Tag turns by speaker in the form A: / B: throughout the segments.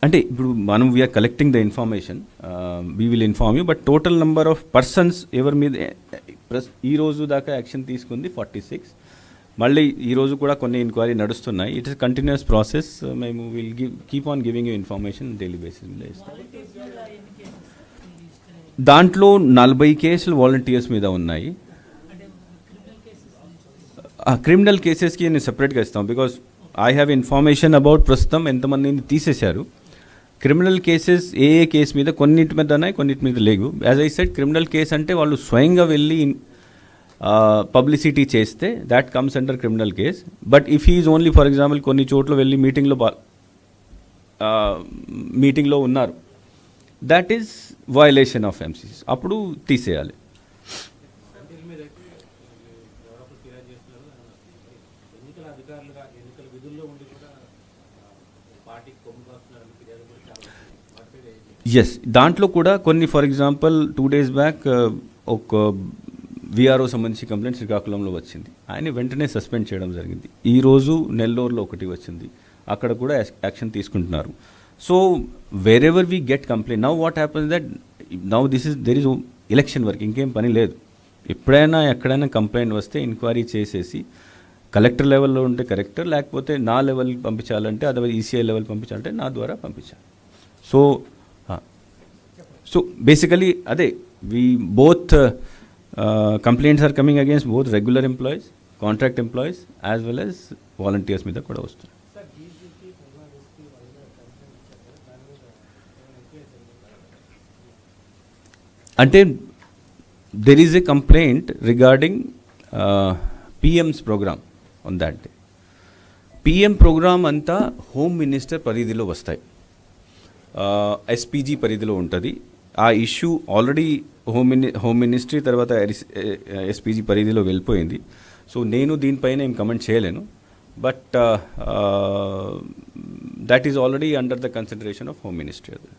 A: అంటే ఇప్పుడు మనం we are collecting the information, we will inform you, but total number of persons ఎవరి మీద ఈ రోజు దాకా యాక్షన్ తీసుకుంది 46. మళ్ళీ ఈరోజు కూడా కొన్ని ఎంక్వైరీ నడుస్తున్నాయి. It is continuous process. మేము will keep on giving you information daily basis మీద ఇస్తాం. దాంట్లో 40 కేసులు వాలంటీర్స్ మీద ఉన్నాయి. క్రిమినల్ కేసెస్కి నేను సెపరేట్గా ఇస్తాం, because I have information about ప్రస్తుతం ఎంతమందిని తీసేశారు. క్రిమినల్ కేసెస్ ఏ కేసు మీద కొన్నిటి మీద ఉన్నాయి, కొన్నిటి మీద లేవు. As I said, criminal case అంటే వాళ్ళు స్వయంగా వెళ్ళి పబ్లిసిటీ చేస్తే that comes under criminal case. But if is only, for example, కొన్ని చోట్ల వెళ్ళి మీటింగ్లో ఉన్నారు, that is violation of MCC, అప్పుడు తీసేయాలి. ఎస్, దాంట్లో కూడా కొన్ని, ఫర్ ఎగ్జాంపుల్ 2 days బ్యాక్ ఒక విఆర్ఓ సంబంధించి కంప్లైంట్ శ్రీకాకుళంలో వచ్చింది. ఆయన వెంటనే సస్పెండ్ చేయడం జరిగింది. ఈరోజు నెల్లూరులో ఒకటి వచ్చింది, అక్కడ కూడా యాక్షన్ తీసుకుంటున్నారు. So where ever we get complaint, now what happens that now there is election work, ఇంకేం పని లేదు. ఎప్పుడైనా ఎక్కడైనా కంప్లైంట్ వస్తే ఎంక్వైరీ చేసేసి కలెక్టర్ లెవెల్లో ఉంటే కలెక్టర్, లేకపోతే నా లెవెల్కి పంపించాలంటే, అదే ఈసీఐ లెవెల్ పంపించాలంటే నా ద్వారా పంపించాలి. సో బేసికలీ అదే, we both complaints are coming against both regular employees, contract employees, as well as volunteers మీద కూడా వస్తుంది. అంటే there is a complaint regarding PM's programme on that day. PM programme అంతా హోమ్ మినిస్టర్ పరిధిలో వస్తాయి, SPG పరిధిలో ఉంటుంది. ఆ ఇష్యూ ఆల్రెడీ హోమ్ మినిస్ట్రీ తర్వాత ఎస్పీజీ పరిధిలో వెళ్ళిపోయింది. సో నేను దీనిపైన ఏం కమెంట్ చేయలేను, but that is already under the consideration of home ministry. అది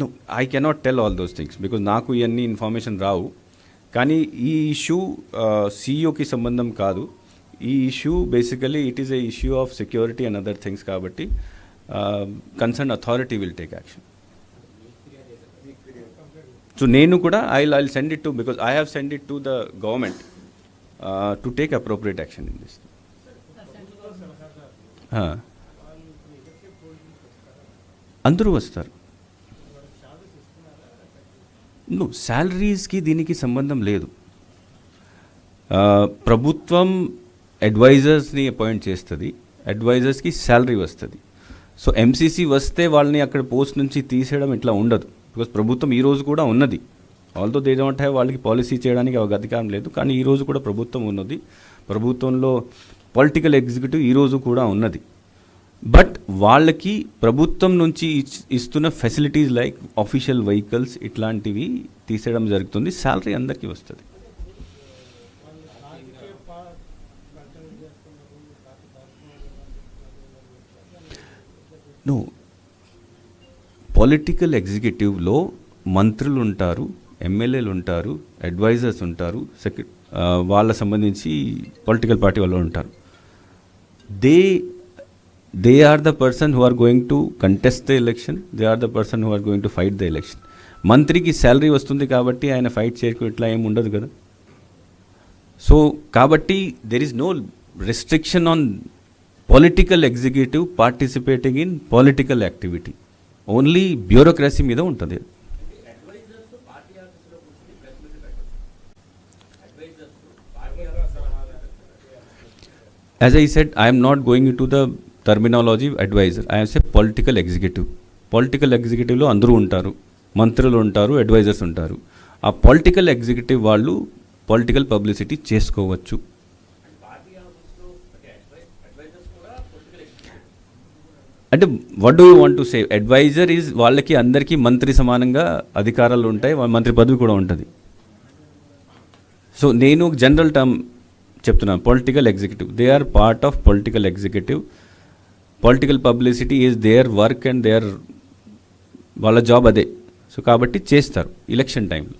A: no, I cannot tell all those things because నాకు ఇవన్నీ ఇన్ఫర్మేషన్ రావు. కానీ ఈ ఇష్యూ సీఈఓకి సంబంధం కాదు. ఈ issue basically it is a issue of security and other things. కాబట్టి concern authority will take action. So నేను కూడా I'll send it to, because I have send it to the government to take appropriate action in this. అందరూ వస్తారు. శాలరీస్కి దీనికి సంబంధం లేదు. ప్రభుత్వం అడ్వైజర్స్ని appoint చేస్తుంది, అడ్వైజర్స్కి శాలరీ వస్తుంది. సో ఎంసీసీ వస్తే వాళ్ళని అక్కడ పోస్ట్ నుంచి తీసేయడం ఇట్లా ఉండదు, బికాస్ ప్రభుత్వం ఈరోజు కూడా ఉన్నది. ఆల్దో దే డోంట్ హ్యావ్, వాళ్ళకి పాలసీ చేయడానికి అధికారం లేదు, కానీ ఈరోజు కూడా ప్రభుత్వం ఉన్నది. ప్రభుత్వంలో పొలిటికల్ ఎగ్జిక్యూటివ్ ఈరోజు కూడా ఉన్నది. బట్ వాళ్ళకి ప్రభుత్వం నుంచి ఇస్తున్న ఫెసిలిటీస్ లైక్ ఆఫీషియల్ వెహికల్స్ ఇట్లాంటివి తీసేయడం జరుగుతుంది. శాలరీ అందరికీ వస్తుంది. నో, పొలిటికల్ ఎగ్జిక్యూటివ్లో మంత్రులు ఉంటారు, ఎమ్మెల్యేలు ఉంటారు, అడ్వైజర్స్ ఉంటారు, వాళ్ళ సంబంధించి పొలిటికల్ పార్టీ వాళ్ళు ఉంటారు. They are the person who are going to contest the election, they are the person who are going to fight the election. మంత్రికి శాలరీ వస్తుంది కాబట్టి ఆయన ఫైట్ చేయకు ఇట్లా ఏమి ఉండదు కదా. సో కాబట్టి there is no restriction on political executive participating in political activity. Only bureaucracy మీద ఉంటుంది. As I said, I am not going into the terminology advisor. I am say political executive. Political executive లో అందరూ ఉంటారు, మంత్రులు ఉంటారు, advisors ఉంటారు. ఆ political executive వాళ్ళు పొలిటికల్ పబ్లిసిటీ చేసుకోవచ్చు. అంటే what do you want to say? Advisor is వాళ్ళకి అందరికీ మంత్రి సమానంగా అధికారాలు ఉంటాయి, మంత్రి పదవి కూడా ఉంటుంది. సో నేను జనరల్ టర్మ్ చెప్తున్నాను, political executive, they are part of political executive. Political publicity is their work and వాళ్ళ జాబ్ అదే. సో కాబట్టి చేస్తారు ఎలక్షన్ టైంలో.